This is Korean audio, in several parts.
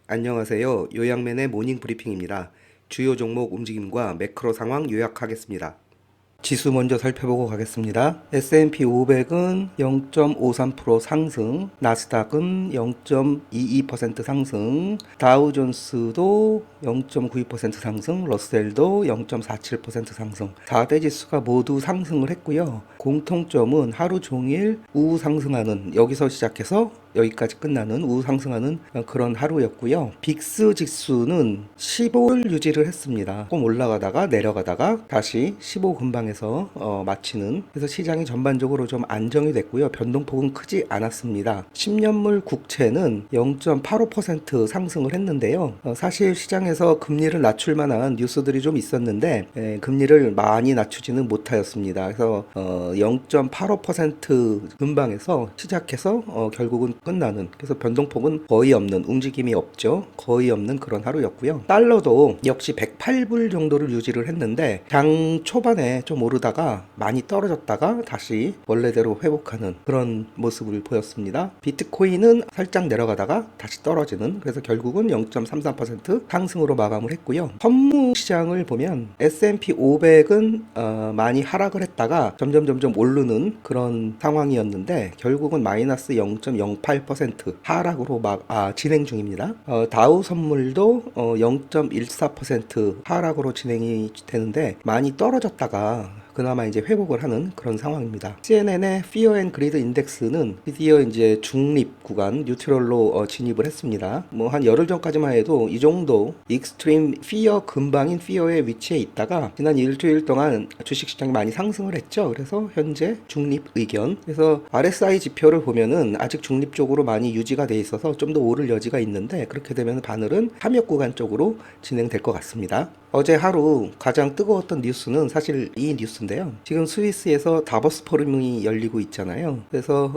안녕하세요. 요양맨의 모닝 브리핑입니다. 주요 종목 움직임과 매크로 상황 요약하겠습니다. 지수 먼저 살펴보고 가겠습니다. S&P 500은 0.53% 상승, 나스닥은 0.22% 상승, 다우존스도 0.92% 상승, 러셀도 0.47% 상승. 4대 지수가 모두 상승을 했고요. 공통점은 하루 종일 우상승하는, 여기서 시작해서 여기까지 끝나는 우상승하는 그런 하루였고요. 빅스 지수는 15를 유지를 했습니다. 조금 올라가다가 내려가다가 다시 15 근방에서 마치는, 그래서 시장이 전반적으로 좀 안정이 됐고요. 변동폭은 크지 않았습니다. 10년물 국채는 0.85% 상승을 했는데요. 사실 시장에서 금리를 낮출 만한 뉴스들이 좀 있었는데 금리를 많이 낮추지는 못하였습니다. 그래서 0.85% 근방에서 시작해서 결국은 끝나는, 그래서 변동폭은 거의 없는, 움직임이 없죠. 거의 없는 그런 하루였고요. 달러도 역시 108불 정도를 유지를 했는데 장 초반에 좀 오르다가 많이 떨어졌다가 다시 원래대로 회복하는 그런 모습을 보였습니다. 비트코인은 살짝 내려가다가 다시 떨어지는, 그래서 결국은 0.33% 상승으로 마감을 했고요. 선물 시장을 보면 S&P 500은 많이 하락을 했다가 점점 오르는 그런 상황이었는데 결국은 마이너스 0.08% 하락으로 진행 중입니다. 다우 선물도 0.14% 하락으로 진행이 되는데 많이 떨어졌다가 그나마 이제 회복을 하는 그런 상황입니다. CNN의 Fear and Greed 인덱스는 드디어 이제 중립 구간 뉴트럴로 진입을 했습니다. 뭐 한 열흘 전까지만 해도 이 정도 익스트림 피어 근방인 피어에 위치해 있다가 지난 일주일 동안 주식시장이 많이 상승을 했죠. 그래서 현재 중립 의견. 그래서 RSI 지표를 보면은 아직 중립 쪽으로 많이 유지가 돼 있어서 좀 더 오를 여지가 있는데, 그렇게 되면 바늘은 함역 구간 쪽으로 진행될 것 같습니다. 어제 하루 가장 뜨거웠던 뉴스는 사실 이 뉴스인데요. 지금 스위스에서 다보스 포럼이 열리고 있잖아요. 그래서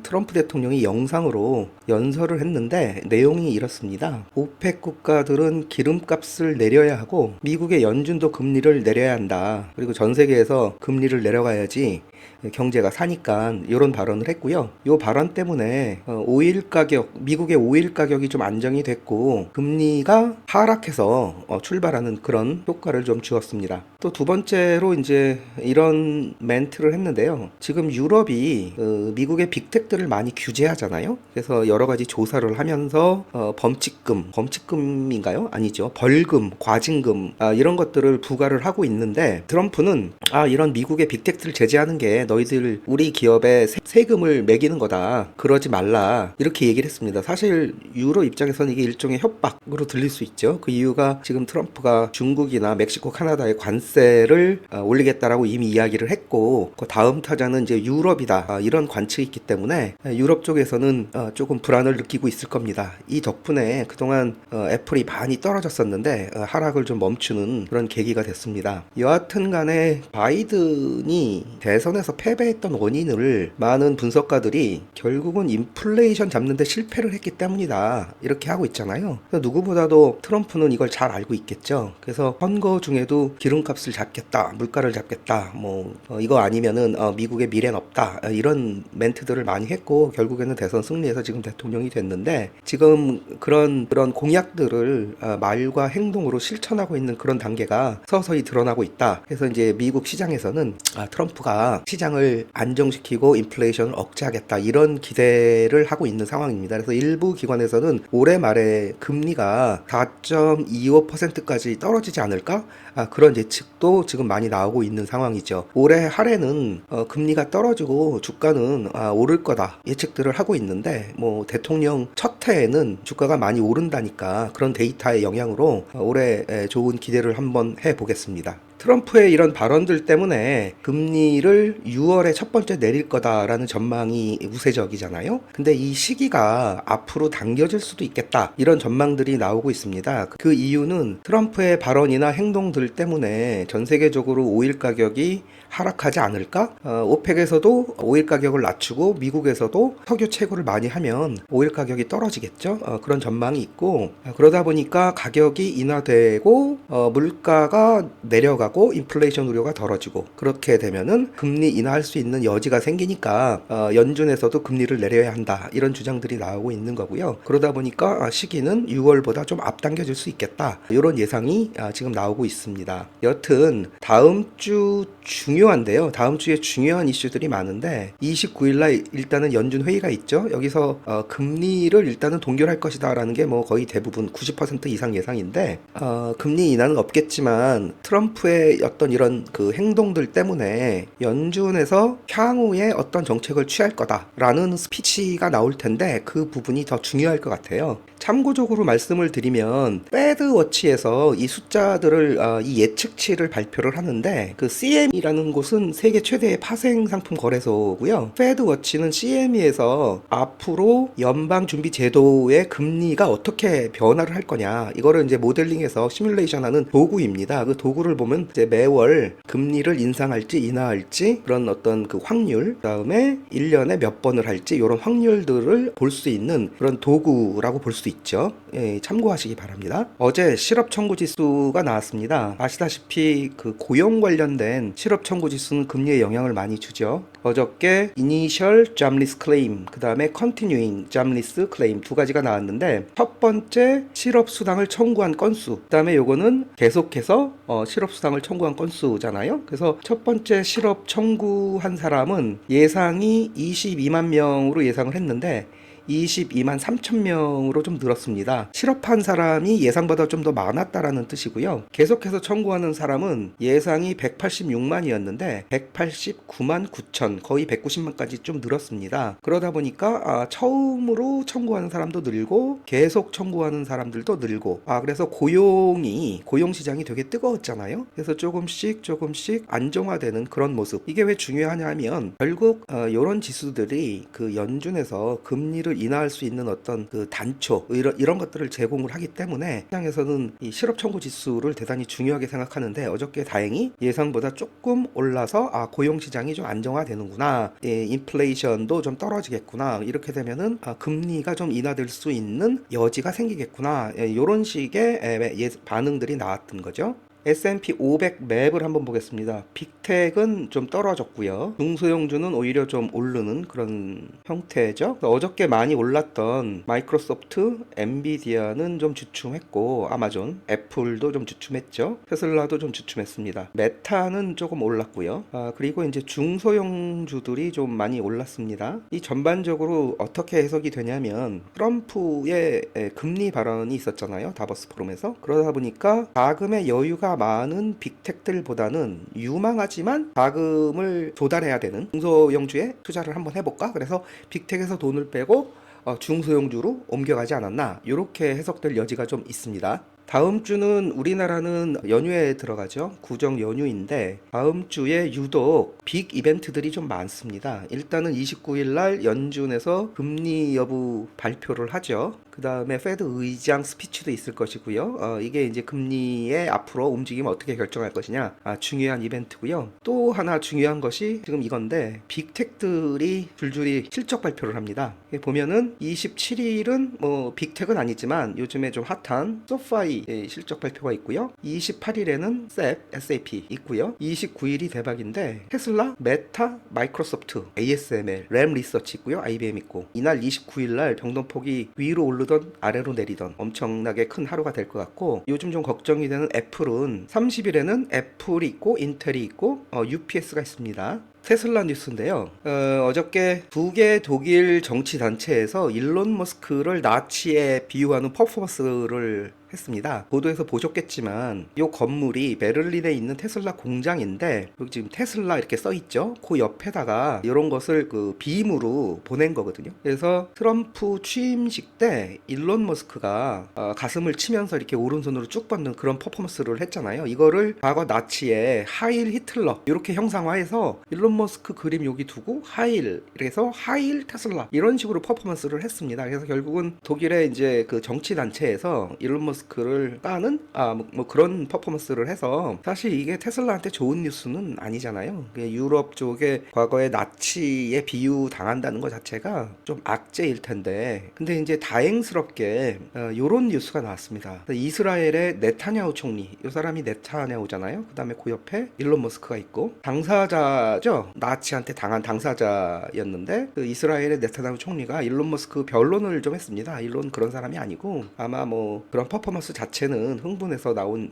트럼프 대통령이 영상으로 연설을 했는데 내용이 이렇습니다. 오펙 국가들은 기름값을 내려야 하고 미국의 연준도 금리를 내려야 한다. 그리고 전 세계에서 금리를 내려가야지 경제가 사니까, 이런 발언을 했고요. 이 발언 때문에 오일 가격, 미국의 오일 가격이 좀 안정이 됐고 금리가 하락해서 출발하는 그런 효과를 좀 주었습니다. 또 두 번째로 이제 이런 멘트를 했는데요. 지금 유럽이 미국의 빅텍들을 많이 규제하잖아요. 그래서 여러 가지 조사를 하면서 범칙금인가요? 아니죠. 벌금, 과징금 이런 것들을 부과를 하고 있는데, 트럼프는 이런 미국의 빅텍들을 제재하는 게 너희들 우리 기업에 세금을 매기는 거다, 그러지 말라, 이렇게 얘기를 했습니다. 사실 유럽 입장에서는 이게 일종의 협박으로 들릴 수 있죠. 그 이유가 지금 트럼프가 중국이나 멕시코, 카나다에 관세를 올리겠다라고 이미 이야기를 했고, 그 다음 타자는 이제 유럽이다, 이런 관측이 있기 때문에 유럽 쪽에서는 조금 불안을 느끼고 있을 겁니다. 이 덕분에 그동안 애플이 많이 떨어졌었는데 하락을 좀 멈추는 그런 계기가 됐습니다. 여하튼 간에 바이든이 대선에서 패배했던 원인을 많은 분석가들이 결국은 인플레이션 잡는데 실패를 했기 때문이다, 이렇게 하고 있잖아요. 누구보다도 트럼프는 이걸 잘 알고 있겠죠. 그래서 선거 중에도 기름값을 잡겠다, 물가를 잡겠다, 이거 아니면은 미국의 미래는 없다, 이런 멘트들을 많이 했고 결국에는 대선 승리해서 지금 대통령이 됐는데, 지금 그런 공약들을 말과 행동으로 실천하고 있는 그런 단계가 서서히 드러나고 있다. 그래서 이제 미국 시장에서는 트럼프가 시장을 안정시키고 인플레이션을 억제하겠다, 이런 기대를 하고 있는 상황입니다. 그래서 일부 기관에서는 올해 말에 금리가 4.25%까지 떨어지지 않을까? 그런 예측도 지금 많이 나오고 있는 상황이죠. 올해 할해는 금리가 떨어지고 주가는 오를 거다, 예측들을 하고 있는데, 대통령 첫 해에는 주가가 많이 오른다니까 그런 데이터의 영향으로 올해 좋은 기대를 한번 해보겠습니다. 트럼프의 이런 발언들 때문에 금리를 6월에 첫 번째 내릴 거다라는 전망이 우세적이잖아요. 근데 이 시기가 앞으로 당겨질 수도 있겠다, 이런 전망들이 나오고 있습니다. 그 이유는 트럼프의 발언이나 행동들 때문에 전 세계적으로 오일 가격이 하락하지 않을까? 오펙에서도 오일 가격을 낮추고 미국에서도 석유 채굴을 많이 하면 오일 가격이 떨어지겠죠. 그런 전망이 있고, 그러다 보니까 가격이 인하되고 물가가 내려가고 인플레이션 우려가 덜어지고, 그렇게 되면은 금리 인하할 수 있는 여지가 생기니까 연준에서도 금리를 내려야 한다, 이런 주장들이 나오고 있는 거고요. 그러다 보니까 시기는 6월보다 좀 앞당겨질 수 있겠다, 이런 예상이 지금 나오고 있습니다. 여튼 다음 주 중요한데요. 다음 주에 중요한 이슈들이 많은데 29일날 일단은 연준 회의가 있죠. 여기서 금리를 일단은 동결할 것이다 라는 게 뭐 거의 대부분 90% 이상 예상인데, 금리 인하는 없겠지만 트럼프의 어떤 이런 그 행동들 때문에 연준에서 향후에 어떤 정책을 취할 거다라는 스피치가 나올 텐데, 그 부분이 더 중요할 것 같아요. 참고적으로 말씀을 드리면 패드워치에서 이 숫자들을 이 예측치를 발표를 하는데, 그 CME라는 곳은 세계 최대의 파생 상품 거래소고요. 패드워치는 CME에서 앞으로 연방준비제도의 금리가 어떻게 변화를 할 거냐, 이거를 이제 모델링해서 시뮬레이션하는 도구입니다. 그 도구를 보면 이제 매월 금리를 인상할지 인하할지 그런 어떤 그 확률, 그다음에 1년에 몇 번을 할지 이런 확률들을 볼 수 있는 그런 도구라고 볼 수 있죠. 예, 참고하시기 바랍니다. 어제 실업 청구 지수가 나왔습니다. 아시다시피 그 고용 관련된 실업 청구 지수는 금리에 영향을 많이 주죠. 어저께 Initial Jobless Claim, 그 다음에 Continuing Jobless Claim 두 가지가 나왔는데, 첫 번째 실업수당을 청구한 건수, 그 다음에 요거는 계속해서 실업수당을 청구한 건수잖아요. 그래서 첫 번째 실업 청구한 사람은 예상이 22만 명으로 예상을 했는데 22만 3천 명으로 좀 늘었습니다. 실업한 사람이 예상보다 좀 더 많았다라는 뜻이고요. 계속해서 청구하는 사람은 예상이 186만이었는데 189만 9천, 거의 190만까지 좀 늘었습니다. 그러다 보니까 처음으로 청구하는 사람도 늘고 계속 청구하는 사람들도 늘고, 그래서 고용 시장이 되게 뜨거웠잖아요. 그래서 조금씩 안정화되는 그런 모습. 이게 왜 중요하냐면 결국 이런 지수들이 그 연준에서 금리를 인하할 수 있는 어떤 그 단초, 이런 것들을 제공을 하기 때문에 시장에서는 이 실업 청구 지수를 대단히 중요하게 생각하는데, 어저께 다행히 예상보다 조금 올라서 고용 시장이 좀 안정화되는구나, 인플레이션도 좀 떨어지겠구나, 이렇게 되면은 금리가 좀 인하될 수 있는 여지가 생기겠구나, 이런 식의 반응들이 나왔던 거죠. S&P 500 맵을 한번 보겠습니다. 빅텍은 좀 떨어졌고요. 중소형주는 오히려 좀 오르는 그런 형태죠. 어저께 많이 올랐던 마이크로소프트, 엔비디아는 좀 주춤했고, 아마존, 애플도 좀 주춤했죠. 테슬라도 좀 주춤했습니다. 메타는 조금 올랐고요. 그리고 이제 중소형주들이 좀 많이 올랐습니다. 이 전반적으로 어떻게 해석이 되냐면, 트럼프의 금리 발언이 있었잖아요. 다보스 포럼에서. 그러다 보니까 자금의 여유가 많은 빅텍들보다는 유망하지만 자금을 조달해야 되는 중소형주에 투자를 한번 해볼까? 그래서 빅텍에서 돈을 빼고 중소형주로 옮겨가지 않았나, 이렇게 해석될 여지가 좀 있습니다. 다음 주는 우리나라는 연휴에 들어가죠. 구정 연휴인데 다음 주에 유독 빅 이벤트들이 좀 많습니다. 일단은 29일 날 연준에서 금리 여부 발표를 하죠. 그 다음에 페드 의장 스피치도 있을 것이고요. 이게 이제 금리의 앞으로 움직임을 어떻게 결정할 것이냐, 중요한 이벤트고요. 또 하나 중요한 것이 지금 이건데, 빅텍들이 줄줄이 실적 발표를 합니다. 보면은 27일은 뭐 빅텍은 아니지만 요즘에 좀 핫한 소파이 실적 발표가 있고요. 28일에는 SAP 있고요. 29일이 대박인데 테슬라, 메타, 마이크로소프트, ASML, 램 리서치 있고요. IBM 있고, 이날 29일 날 변동폭이 위로 오르던 아래로 내리던 엄청나게 큰 하루가 될 것 같고, 요즘 좀 걱정이 되는 애플은 30일에는 애플이 있고 인텔이 있고 UPS가 있습니다. 테슬라 뉴스인데요. 어저께 두 개 독일 정치단체에서 일론 머스크를 나치에 비유하는 퍼포먼스를 했습니다. 보도에서 보셨겠지만 이 건물이 베를린에 있는 테슬라 공장인데, 여기 지금 테슬라 이렇게 써 있죠. 그 옆에다가 이런 것을 그 빔으로 보낸 거거든요. 그래서 트럼프 취임식 때 일론 머스크가 가슴을 치면서 이렇게 오른손으로 쭉 뻗는 그런 퍼포먼스를 했잖아요. 이거를 과거 나치의 하일 히틀러 이렇게 형상화해서 일론 머스크 그림 여기 두고 하일, 이래서 하일 테슬라 이런 식으로 퍼포먼스를 했습니다. 그래서 결국은 독일의 이제 그 정치 단체에서 일론 머스크 머스크를 까는 뭐 그런 퍼포먼스를 해서 사실 이게 테슬라한테 좋은 뉴스는 아니잖아요. 유럽 쪽에 과거에 나치에 비유 당한다는 것 자체가 좀 악재일 텐데, 근데 이제 다행스럽게 요런 뉴스가 나왔습니다. 이스라엘의 네타냐후 총리, 이 사람이 네타냐후잖아요. 그 다음에 그 옆에 일론 머스크가 있고, 당사자죠. 나치한테 당한 당사자였는데, 그 이스라엘의 네타냐후 총리가 일론 머스크 변론을 좀 했습니다. 일론 그런 사람이 아니고 아마 뭐 그런 퍼포먼스 자체는 흥분해서 나온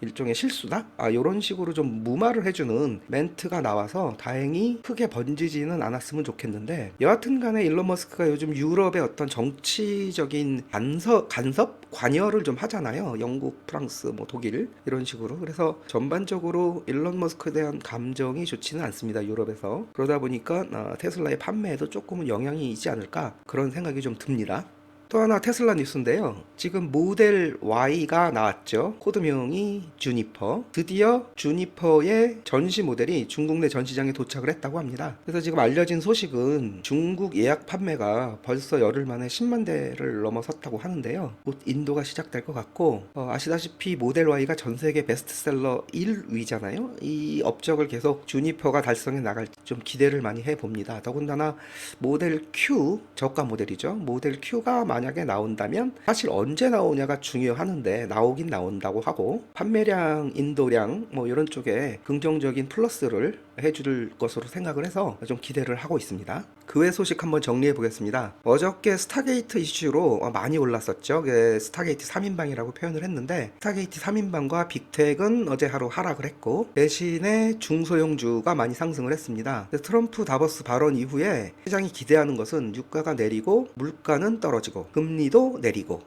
일종의 실수다? 요런 식으로 좀 무마를 해주는 멘트가 나와서 다행히 크게 번지지는 않았으면 좋겠는데, 여하튼 간에 일론 머스크가 요즘 유럽의 어떤 정치적인 간섭? 관여를 좀 하잖아요. 영국, 프랑스, 뭐 독일 이런 식으로. 그래서 전반적으로 일론 머스크에 대한 감정이 좋지는 않습니다. 유럽에서. 그러다 보니까 테슬라의 판매에도 조금은 영향이 있지 않을까 그런 생각이 좀 듭니다. 또 하나 테슬라 뉴스인데요. 지금 모델 Y가 나왔죠. 코드명이 주니퍼. 드디어 주니퍼의 전시 모델이 중국 내 전시장에 도착을 했다고 합니다. 그래서 지금 알려진 소식은 중국 예약 판매가 벌써 열흘 만에 10만 대를 넘어섰다고 하는데요. 곧 인도가 시작될 것 같고, 아시다시피 모델 Y가 전 세계 베스트셀러 1위잖아요. 이 업적을 계속 주니퍼가 달성해 나갈지 좀 기대를 많이 해봅니다. 더군다나 모델 Q, 저가 모델이죠. 모델 Q가 만약에 나온다면 사실 언제 나오냐가 중요하는데 나오긴 나온다고 하고, 판매량, 인도량 뭐 이런 쪽에 긍정적인 플러스를 해줄 것으로 생각을 해서 좀 기대를 하고 있습니다. 그 외 소식 한번 정리해 보겠습니다. 어저께 스타게이트 이슈로 많이 올랐었죠. 스타게이트 3인방이라고 표현을 했는데, 스타게이트 3인방과 빅텍은 어제 하루 하락을 했고, 대신에 중소형주가 많이 상승을 했습니다. 트럼프 다보스 발언 이후에 시장이 기대하는 것은 유가가 내리고 물가는 떨어지고 금리도 내리고,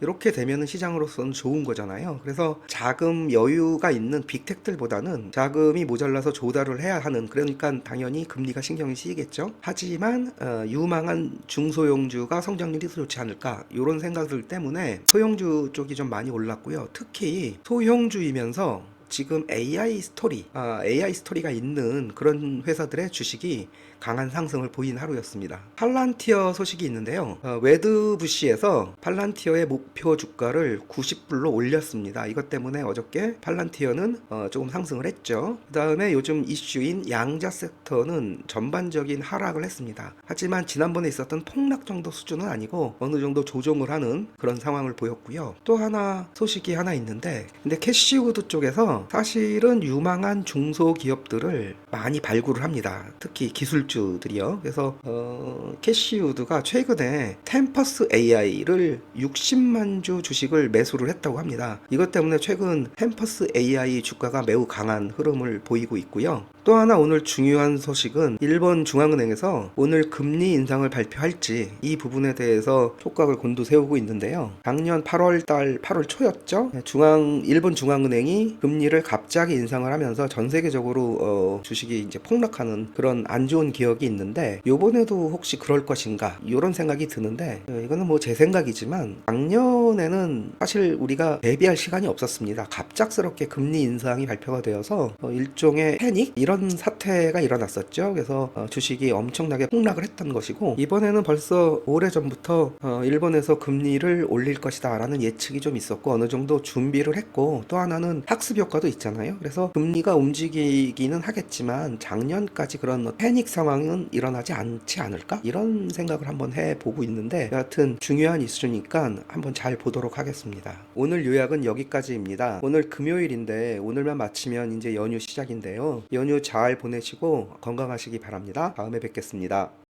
이렇게 되면은 시장으로서는 좋은 거잖아요. 그래서 자금 여유가 있는 빅텍들보다는 자금이 모자라서 조달을 해야 하는, 그러니까 당연히 금리가 신경이 쓰이겠죠. 하지만 유망한 중소형주가 성장률이 더 좋지 않을까, 이런 생각들 때문에 소형주 쪽이 좀 많이 올랐고요. 특히 소형주이면서 지금 AI 스토리가 있는 그런 회사들의 주식이 강한 상승을 보인 하루였습니다. 팔란티어 소식이 있는데요. 웨드부시에서 팔란티어의 목표 주가를 90불로 올렸습니다. 이것 때문에 어저께 팔란티어는 조금 상승을 했죠. 그 다음에 요즘 이슈인 양자 섹터는 전반적인 하락을 했습니다. 하지만 지난번에 있었던 폭락 정도 수준은 아니고 어느 정도 조정을 하는 그런 상황을 보였고요. 또 하나 소식이 하나 있는데, 근데 캐시우드 쪽에서 사실은 유망한 중소기업들을 많이 발굴을 합니다. 특히 기술주들이요. 그래서 캐시우드가 최근에 템퍼스 AI를 60만 주 주식을 매수를 했다고 합니다. 이것 때문에 최근 템퍼스 AI 주가가 매우 강한 흐름을 보이고 있고요. 또 하나 오늘 중요한 소식은 일본 중앙은행에서 오늘 금리 인상을 발표할지, 이 부분에 대해서 촉각을 곤두세우고 있는데요. 작년 8월 초였죠. 일본 중앙은행이 금리를 갑자기 인상을 하면서 전 세계적으로 주식이 이제 폭락하는 그런 안 좋은 기억이 있는데, 요번에도 혹시 그럴 것인가 이런 생각이 드는데, 이거는 뭐 제 생각이지만 작년에는 사실 우리가 대비할 시간이 없었습니다. 갑작스럽게 금리 인상이 발표가 되어서 일종의 패닉 이런 사태가 일어났었죠. 그래서 주식이 엄청나게 폭락을 했던 것이고, 이번에는 벌써 오래전부터 일본에서 금리를 올릴 것이다 라는 예측이 좀 있었고 어느 정도 준비를 했고, 또 하나는 학습 효과도 있잖아요. 그래서 금리가 움직이기는 하겠지만 작년까지 그런 패닉 상황은 일어나지 않지 않을까, 이런 생각을 한번 해보고 있는데, 여하튼 중요한 이슈니까 한번 잘 보도록 하겠습니다. 오늘 요약은 여기까지입니다. 오늘 금요일인데 오늘만 마치면 이제 연휴 시작인데요. 연휴 잘 보내시고 건강하시기 바랍니다. 다음에 뵙겠습니다.